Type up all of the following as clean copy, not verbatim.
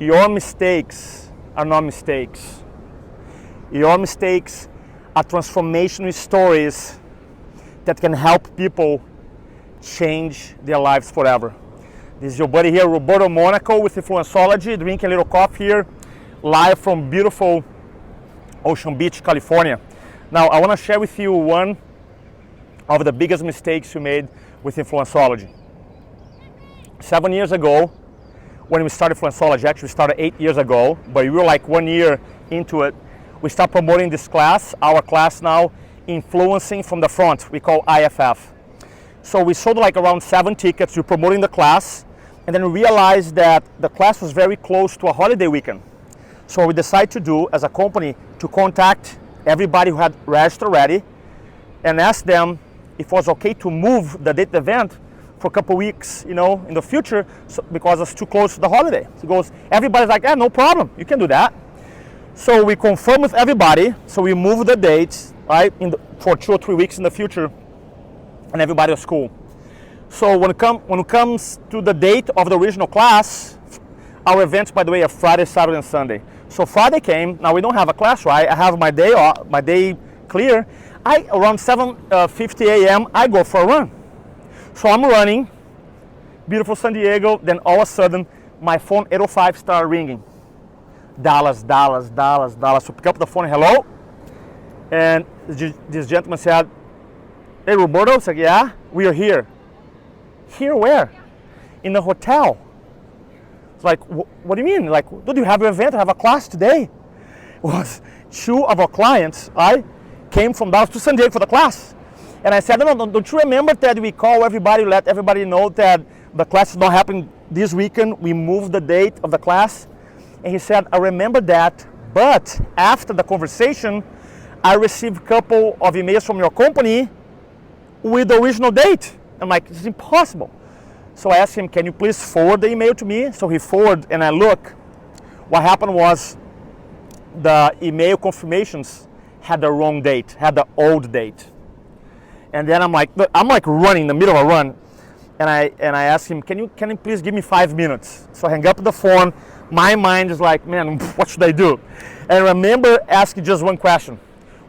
Your mistakes are not mistakes. Your mistakes are transformational stories that can help people change their lives forever. This is your buddy here, Roberto Monaco with InfluenceOlogy, drinking a little coffee here, live from beautiful Ocean Beach, California. Now, I want to share with you one of the biggest mistakes you made with InfluenceOlogy. 7 years ago, when we started InfluenceOlogy, actually we started 8 years ago, but we were like 1 year into it, we started promoting this class, our class now, Influencing from the Front, we call IFF. So we sold like around 7 tickets, we were promoting the class, and then we realized that the class was very close to a holiday weekend. So what we decided to do as a company to contact everybody who had registered already and ask them if it was okay to move the date of the event for a couple weeks, in the future, because it's too close to the holiday. So goes, everybody's like, no problem, you can do that. So we confirmed with everybody, so we moved the dates, right, for 2 or 3 weeks in the future, and everybody was cool. So when it comes to the date of the original class, our events, by the way, are Friday, Saturday, and Sunday. So Friday came, now we don't have a class, right? I have my day off, my day clear. Around 7:50 a.m., I go for a run. So I'm running, beautiful San Diego, then all of a sudden, my phone 805 started ringing. Dallas. So pick up the phone, hello? And this gentleman said, hey, Roberto? I said, yeah, we are here. Here where? In the hotel. It's like, what do you mean? Like, do you have an event? I have a class today. It was 2 of our clients, came from Dallas to San Diego for the class. And I said, no, don't you remember that we call everybody, let everybody know that the class is not happening this weekend? We moved the date of the class. And he said, I remember that, but after the conversation, I received a couple of emails from your company with the original date. I'm like, this is impossible. So I asked him, can you please forward the email to me? So he forwarded, and I look. What happened was the email confirmations had the wrong date, had the old date. And then I'm like running in the middle of a run, and I asked him, can you please give me 5 minutes? So I hang up the phone. My mind is like, man, what should I do? And I remember asking just one question: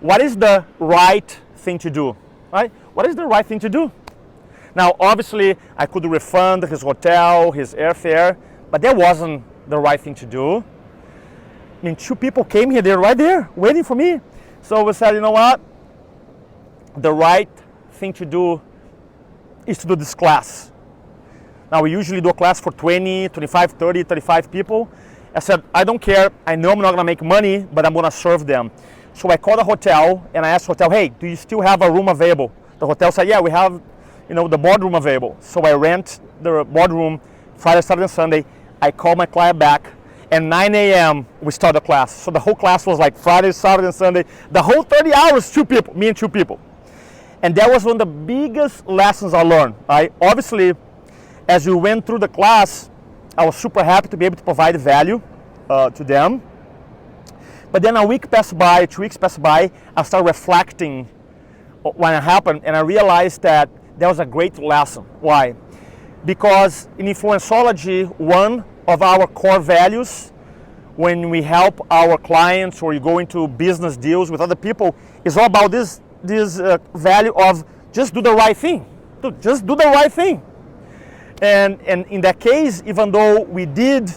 what is the right thing to do? Right? What is the right thing to do? Now, obviously, I could refund his hotel, his airfare, but that wasn't the right thing to do. I mean, 2 people came here; they're right there waiting for me. So we said, you know what? The right thing to do is to do this class. Now, we usually do a class for 20, 25, 30, 35 people. I said, I don't care. I know I'm not going to make money, but I'm going to serve them. So I called the hotel, and I asked the hotel, hey, do you still have a room available? The hotel said, yeah, we have the boardroom available. So I rent the boardroom Friday, Saturday, and Sunday. I called my client back, and 9 a.m. we started the class. So the whole class was like Friday, Saturday, and Sunday. The whole 30 hours, 2 people, me and 2 people. And that was one of the biggest lessons I learned. Obviously, as we went through the class, I was super happy to be able to provide value to them. But then a week passed by, 2 weeks passed by, I started reflecting when it happened, and I realized that was a great lesson. Why? Because in InfluenceOlogy, one of our core values when we help our clients or you go into business deals with other people is all about this value of just do the right thing. Just do the right thing. And in that case, even though we did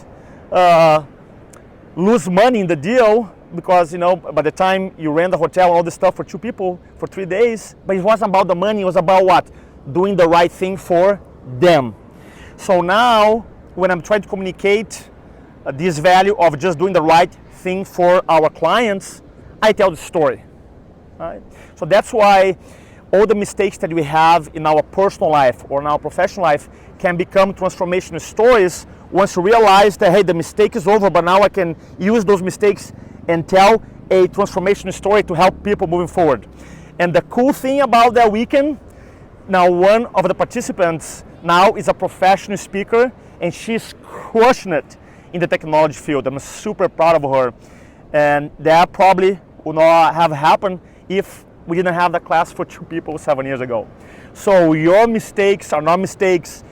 lose money in the deal, because by the time you rent the hotel and all this stuff for 2 people for 3 days, but it wasn't about the money, it was about what? Doing the right thing for them. So now, when I'm trying to communicate this value of just doing the right thing for our clients, I tell the story. Right? So that's why all the mistakes that we have in our personal life or in our professional life can become transformational stories once you realize that, hey, the mistake is over, but now I can use those mistakes and tell a transformational story to help people moving forward. And the cool thing about that weekend, now one of the participants now is a professional speaker, and she's crushing it in the technology field. I'm super proud of her. And that probably would not have happened if we didn't have the class for 2 people 7 years ago. So your mistakes are not mistakes.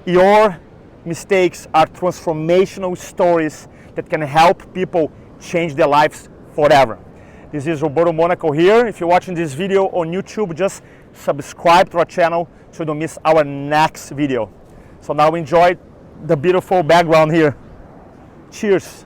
Your mistakes are transformational stories that can help people change their lives forever. This is Roberto Monaco here. If you're watching this video on YouTube, just subscribe to our channel so you don't miss our next video. So now enjoy the beautiful background here. Cheers.